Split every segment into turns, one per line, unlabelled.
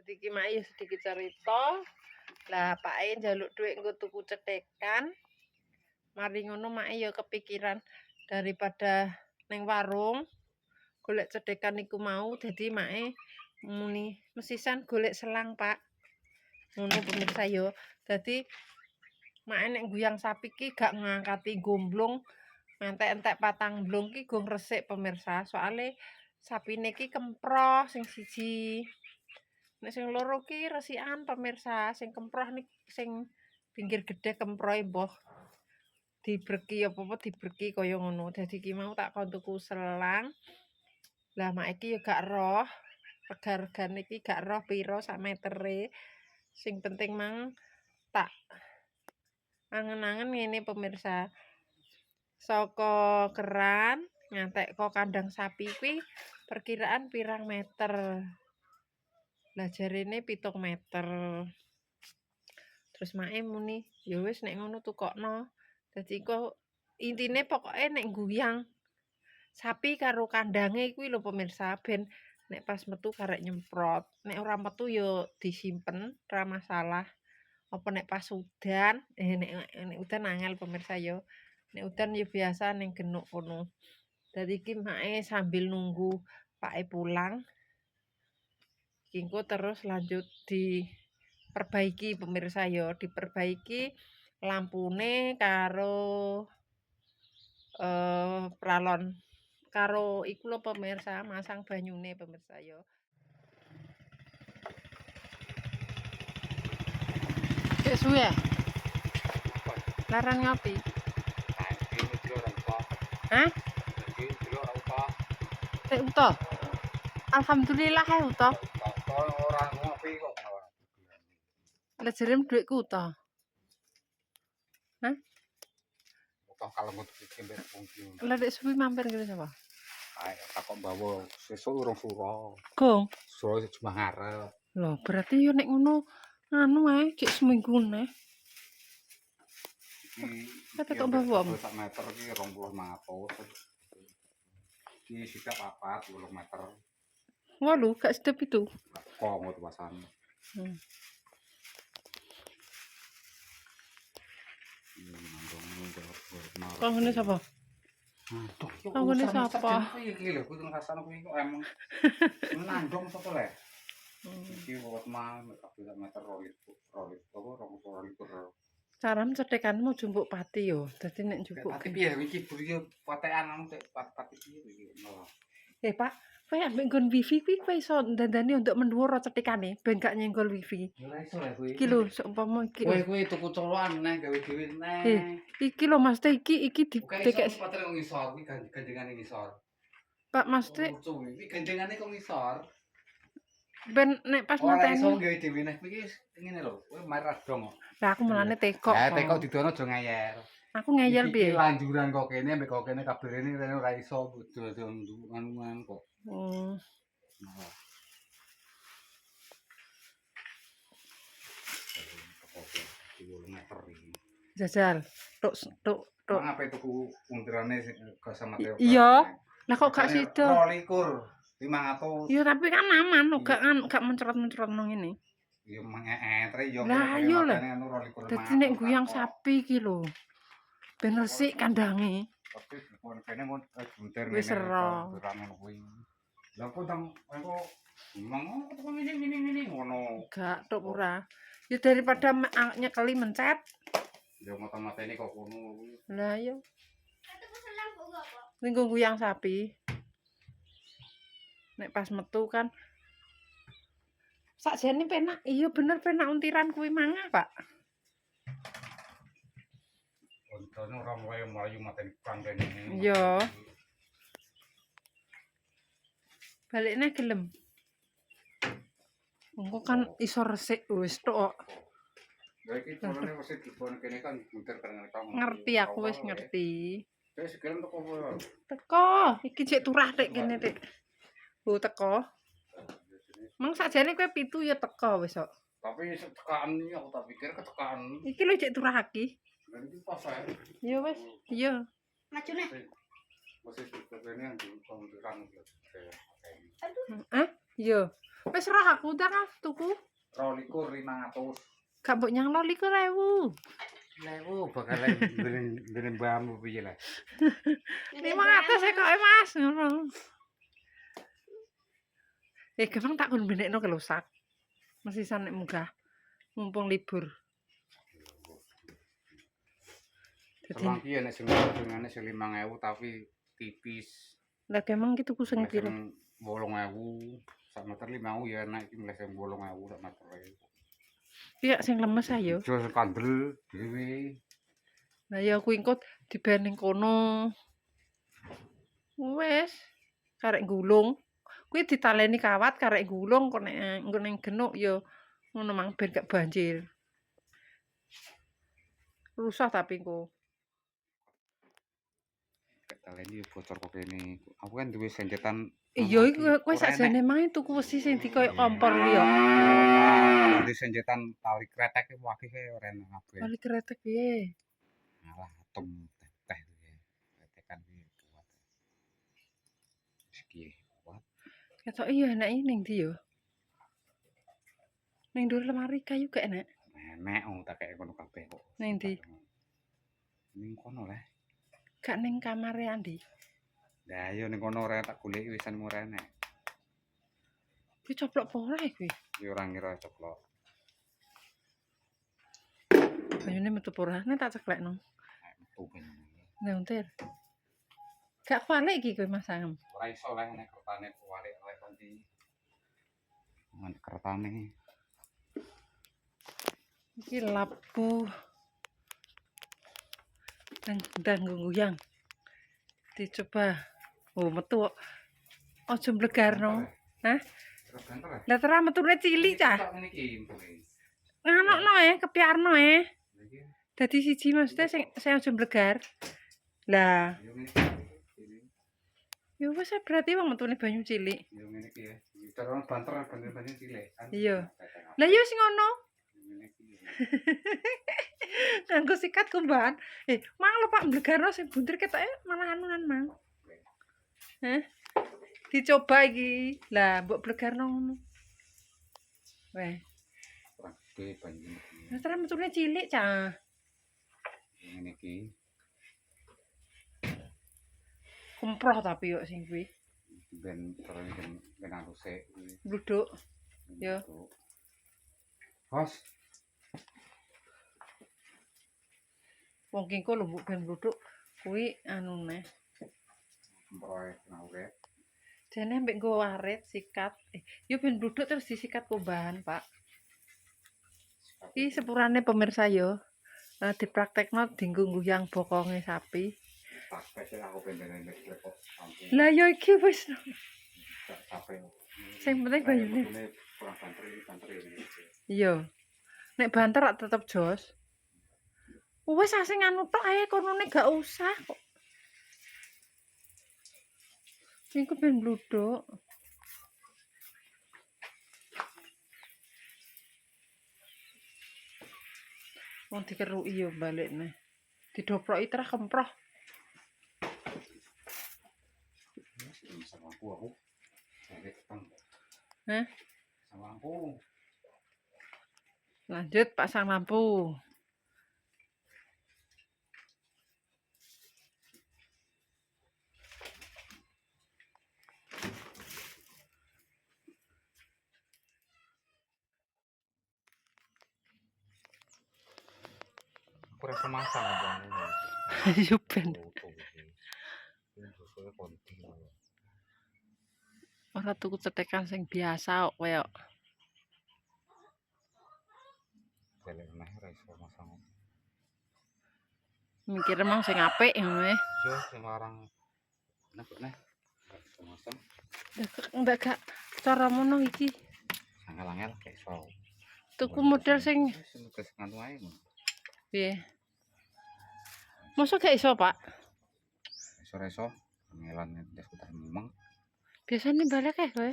Dadi iki mak ya sedikit cerita. Lah pake njaluk dhuwit nggo tuku cethekan. Mari ngono mak ya kepikiran daripada ning warung golek cethekan iku mau, dadi make muni mesisan golek selang, Pak. Ngono pemirsa yo. Dadi make nek guyang sapi ki gak ngangkati gomblong, entek-entek patang blong ki go resik pemirsa. Soale sapine ki kemproh sing siji. Nek sing loro ki resikan pemirsa, sing kemproh nih sing pinggir gedhe kemprohe mbah dibreki apa-apa dibreki kaya ngono. Dadi ki mau tak kon tuku selang. Lah mak iki ya gak roh, rega-regane iki gak roh pira sak metere. Sing penting mang tak angen-angen ngene pemirsa. Saka keran ngantek kok kandang sapi kuwi perkiraan pirang meter. Lah jarene 7 meter. Terus make muni, ya wis nek ngono tukokno. Dadi kok intine pokoke nek guyang sapi karo kandange kuwi lho pemirsa ben nek pas metu karek nyemprot. Nek ora metu ya disimpen, ora masalah. Apa nek pas udan, nek udan angel pemirsa ya. Nek udan ya biasa ning genuk kono. Dadi iki make sambil nunggu pake pulang. Engko terus lanjut diperbaiki pemirsa ya, diperbaiki lampune karo pralon karo iku lho pemirsa, masang banyune pemirsa ya. Cek suwe ya? Larang ngopi. Hah? Cek utuh. Alhamdulillah ya utuh.
Ora ngopi kok.
Lah jerem dhuwitku utuh. Hah?
Utuh kalemut iki mbek pungki.
Lah nek suwi mampir kene sapa?
Ae takok mbawa sesuk urung sura.
Gong.
Sura cuma ngarep.
Loh, berarti yo nek ngono anu ae cek seminggu neh. Kata tok bawa.
1 meter iki 25.000. Iki sithik 4 meter.
Walu, gak sedep itu.
Kok ngono pasan.
Kok ngene sapa? Kok ngene sapa?
Iki lho kuwi ngrasane kuwi kok emang. Nandong sapa le? Iki kok mah meter 2 liter.
Caram cethekanmu jumpuk pati yo. Dadi nek njupuk
Pati piye iki buri patekan anu cek pati piye iki.
Pak, kowe ambek nggon wifi kuwi kowe iso ndandani untuk mendhuwur cetikane ben gak nyenggol wifi.
Ora iso lho kuwi.
Iki lho seumpama iki.
Kowe kuwi tuku colokan neh gawe dhewe neh.
Iki lho Mas Teh iki dikek
Pater ngisor kuwi gandengane ngisor.
Pak Mas Teh
Iki gandengane kok ngisor.
ben nek pas
Ora
mateni.
iso gawe dhewe neh iki ngene lho, kowe marah dong kok.
Lah aku melane tekok.
Tekok didono aja ngeyel.
Aku ngeyel piye?
Iki lanjuran kok kene mbek kok kene kabeh rene ora iso anu kok.
Oh. Jajal. Tuk.
Ngapain tuku untirane ke sama Teo?
Iya. Lah kok gak sida?
500.
Iya tapi kan aman, gak mencrot-mencrot nang ngene.
Iya mengetre yo.
Lah iya lho. Dadi nek guyang sapi iki lho. Ben resik kandange.
Tapi kene mon buntir
ngene. Wis ero.
Lah kok tang engko ngomong kok ngene ngono.
Gak tok ora. Ya daripada nyekeli mencet.
Ya mata-matane kok ngono kuwi.
Lah iya. Ning guyang sapi. Nek pas metu kan sakjane penak. Iya bener penak untiran kuwi mangah, Pak.
Ontone ora mlayu mateni kandhane.
Iya. Balikne gelem. Engko kan iso resik wis tok.
Lah iki polane wis dibon kene kan buntir kene kamu.
Ngerti aku wis ngerti.
Wis sekarang teko apa?
Teko, iki cek turah tek kene tek. Oh teko. Mang sakjane kowe 7 ya teko wis kok.
Tapi tekan iki aku tak pikir ketekan.
Iki lho cek turah iki.
Lah iki pas ae.
Ya wis, iya.
Majune.
Masih kene yang di pembicaraan.
Iya. Wis roh aku tak tuku.
22.500.
Gak mbok nyang 22.000.
Bakal ndene mbahmu piye lah.
500 e kok Mas ngono. Gemang tak kon benekno kelusak. Mesisan nek munggah. Mumpung libur.
Selang ki nek sing hargane sing 5.000 tapi tipis.
Lah gemang ki tuku sing piro?
8.000. Sak meter 5.000 ya enak iki mulai sing 8.000 sak meter.
Iya sing lemes ayo.
Ijo sing kandel dhewe.
Lah ya kuwi engko diben ning kono. Wes karek gulung. Kuwi ditaleni kawat karek gulung kok nek engko ning genuk ya ngono mang ben gak banjir. Rusak tapi engko.
Ketaleni bocor kok kene. Aku kan duwe senjetan.
Iya iku kowe sakjane mang tuku wesi sing dikoyo kompor kuwi ya.
Duwe senjetan tali kretek iki akeh ora enak kabeh.
Tali kretek piye?
Malah atom teh kuwi. Kretekan kuwi kuat. Iki kuat.
Ketok iya enak ning ndi ya? Ning ndur lemari kayu gak enak.
Enak tak kaya ngono kabeh kok.
Ning ndi?
Ning kono lah.
Gak ning kamare Andi.
Lah ya ning kono ora tak goleki wisan ora enak.
Kuwi coplok apa ora kuwi?
Ya ora ngira coplok.
Banyune metu ora nek tak ceklekno.
Metu ben.
Nah, untir. Gak kualik iki kowe masang.
Ora iso lah nek kertane kualik oleh kondi. Nang kertane.
Iki labu. Dan guyang. Dicoba. Oh, metu kok. Aja mblegarno. Hah? Lah terus metune cilik cah.
Ngene iki.
Nganokno kepiarno Dadi siji maksudnya sing aja mblegar. Lah, ya wis berarti wong metune banyu cilik.
Ya ngene iki ya. Terus banter banyu cilik.
Iya. Lah ya wis ngono. Nganggo sikat kumbahan. Mang lho Pak mblegarno sing buntir ketoke malah anunan, Mang. Hah? Dicoba iki. Lah, mbok blegarno ngono. Weh.
Kurang gede banyu.
Lah terus metune cilik, Cah.
Ngene iki.
Kemproh tapi yo sing kuwi.
Ben terus ben aku sik.
Bluduk. Ya.
Bos.
Wong kingko lho mbok ben bluduk kuwi anune.
Mbroe ngawet.
Jane mbek nggo warit sikat. Yo ben bluduk terus disikat kumbahan, Pak. Iki sepurane pemirsa yo. Dipraktekno dienggo guyang bokonge sapi.
Tak pesen aku pengen kok.
Lah yo iki wis.
Sampai.
Sing penting banyune.
Kurang banter ini.
Iya. Nek banter rak tetep jos. Wis asing anu tok ae konone gak usah kok. Iku ben bluduk. Wong dikeruki yo balikne. Didoploki terus kemproh.
Sama aku.
Hah?
Sama aku.
Lanjut pasang lampu.
Aku rasa masak abang.
Ayo ben. Ora tuku cetekan sing biasa kok koyo.
Delek neh ora iso masang.
Mikir emang sing apik ngono
Yo sing larang nek iso masang.
Ndak gak cara mono iki.
Angel-angel kayak iso.
Tuku model sing
Wis nganu ae.
piye? Mosok gak iso, Pak?
Iso-iso ngelan des udah memang.
Biasane balik kowe.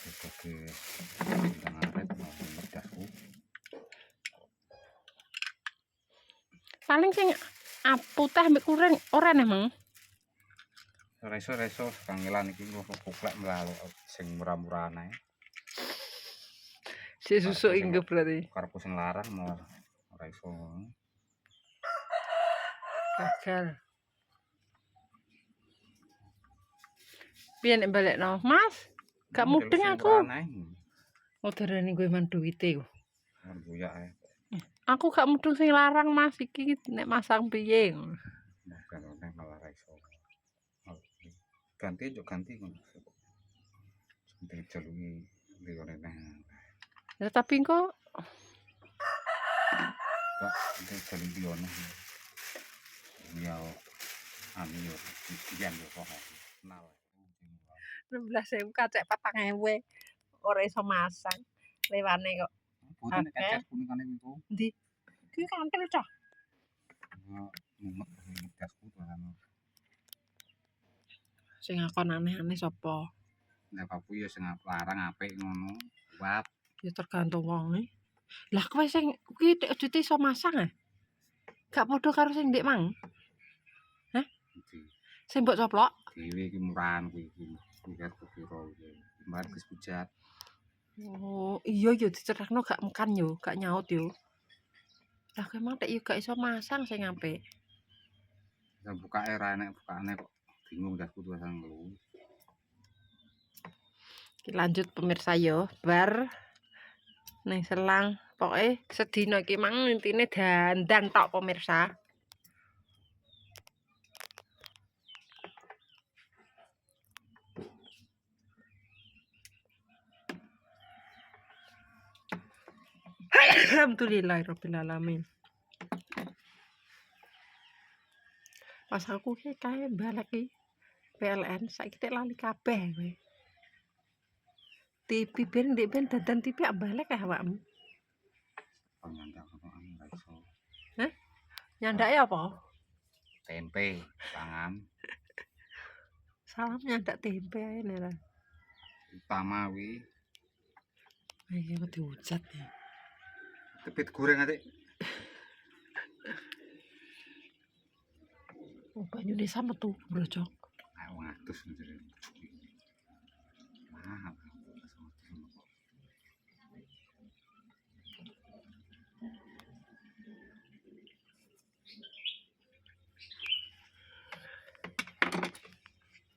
Sebagai bintang aret mau medasku.
Paling sing putih mbek kuring ora neh, Mang.
Reso kangelan iki kok kuklek mlalu sing murah-murahan ae.
Si susuk inggih berarti.
Karepku sing larang malah ora iso.
Gagal. Piye nek balekno, Mas? Gak mudeng aku. Oh, darani kowe man duwite.
Buyak ae.
Aku gak mudeng sing larang, Mas. Iki nek masang piye?
Nek malah ora iso. Ganti ngono. Sing jalungi liwene neh.
Ya tapi kok
Kok jalung liwene. Ya anu yo pian yo kok kenal.
16.000 kacek 4.000 ora iso masang. Lewane kok.
Putune kacek kunikane iku.
Ndi? Ki kantil cah.
Mumet gasku kan.
Sing ngakon aneh-aneh sapa?
Nek aku ya sing larang apik ngono. Kuat.
Ya tergantung wonge. Lah kowe sing kuwi aja iso masang ah. Gak padha karo sing ndek mang. Hah? Sing mbok coplok?
Dhewe iki murahan kuwi. Kuwi piro iki. Kemarin Gus Bujat.
Oh, iya yo dicerakno gak mekan yo, gak nyaut yo. Lah kowe mang tek yo gak iso masang sing apik.
Ya bukake ra enek bukane kok bingung dasku tulisan ngelu.
Lanjut pemirsa yo, bar ning selang pokoke sedina iki mang intine dandan tok pemirsa. Alhamdulillahirabbil alamin. Pas aku ki kae balik iki PLN saiki tek lali kabeh kowe. TV ben ndek ben dadan TV balik awakmu.
Panyandak kok ora iso.
Hah? Nyandake apa?
Tempe pangan.
Salam nyandak tempe ae nera.
Utama wi.
Iki kok diucat ya.
Tepit goreng atik.
Oh, banyune sama tuh, brojok.
Ayo ngatus ngene. Mahal.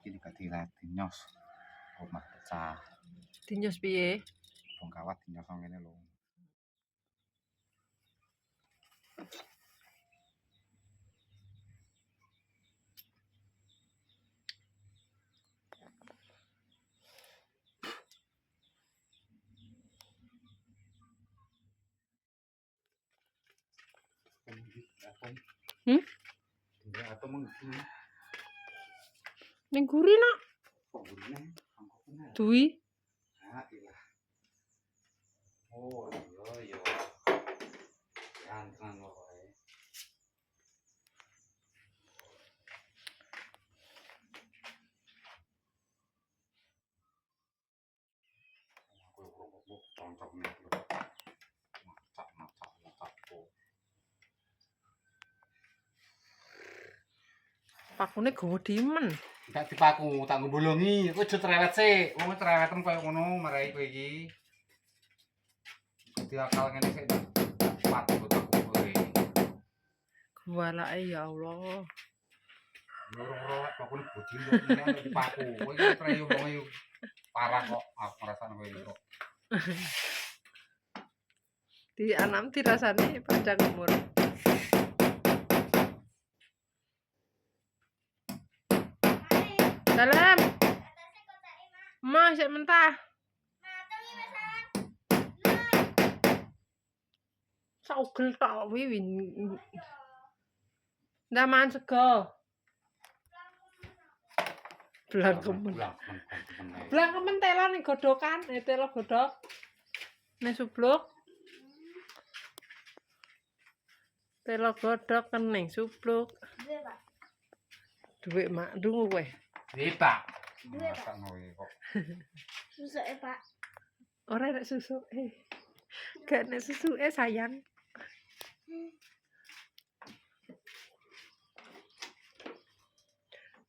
Ini kadilat dinyos. Omah pecah.
Dinyos piye?
Wong kawat dinyos ngene lho. Ya atau mungkin
Ning guri nak.
kok gurine angkotnya.
Duwi.
Ah iya. Oh iya iya. Ganteng wae. Aku kok tontok nih. Macak.
Pakune gowo dimen.
Gak dipaku, tak ngbolongi. Kowe aja cerewet sik. Wong cerewetan koyo ngono marai kowe iki. Dadi akal ngene sik. Pati botak kowe.
Walake ya Allah.
Loro-loro pakune bodi kok dipaku. Kowe iki treyo wong parah kok. Aku ngrasakno kowe kok.
Di anam dirasane panjang umur. Salam. Mas, mentah. Saugel tok wiwi. Ndaman sego. Blangkemen. Blangkemen telo ning godokan, telo godhok. Ning subluk. Telo godhok kening subluk.
Duwe, Pak.
Duit mak ndungu kowe.
Dita.
Duwe, Pak.
Ngrasakno kowe kok.
Susuke, Pak.
Ora nek susuke. Gak nek susuke sayang.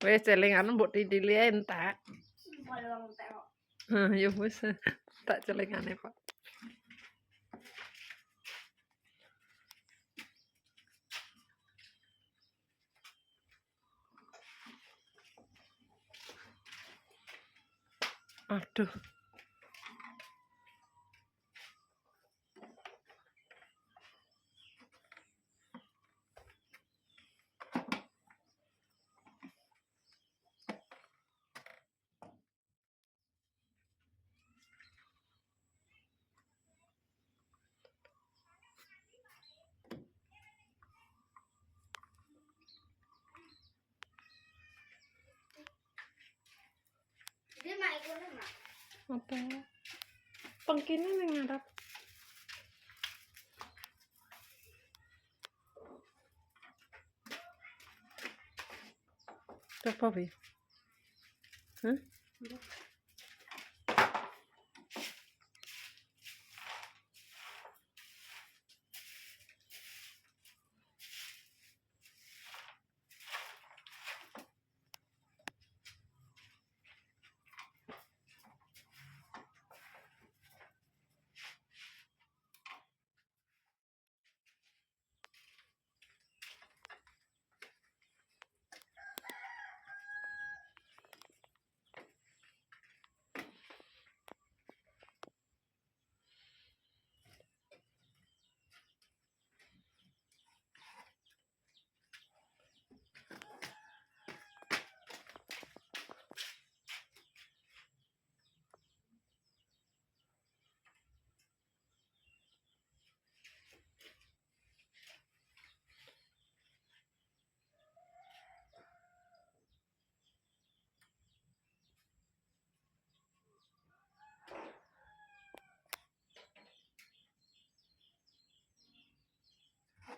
Wis celingan mbok titili entek.
Kalau orang tengok.
Ya wis tak celingane, Pak. Aduh.
Dia mak ikut mak.
Apa? Pengkine ning ngarep. Apa wi? Hah?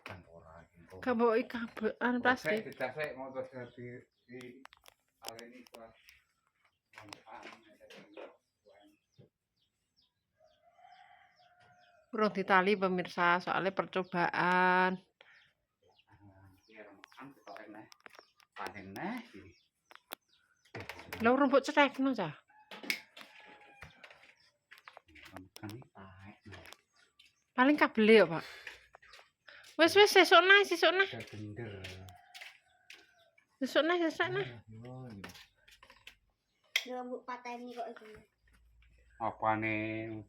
Kan ora gitu.
Kabok kabekan plastik.
Dicek mau terus di aleni kelas.
Urung ditali pemirsa, soalnya percobaan.
Panen neh.
Lah urung mbok cetekno cah.
Kan taek.
Paling kabele ya, Pak. Wis sesuk nae.
Bener.
Sesuk nae.
Dia rambut patah ini kok itu.
Apane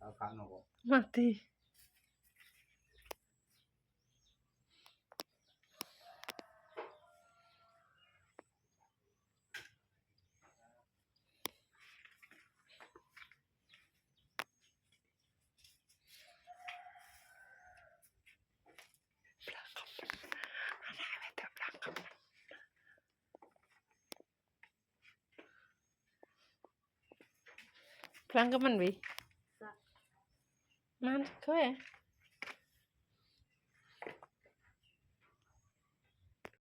kakakno kok.
Mati. Pelangkeman wi. Man, kowe ya?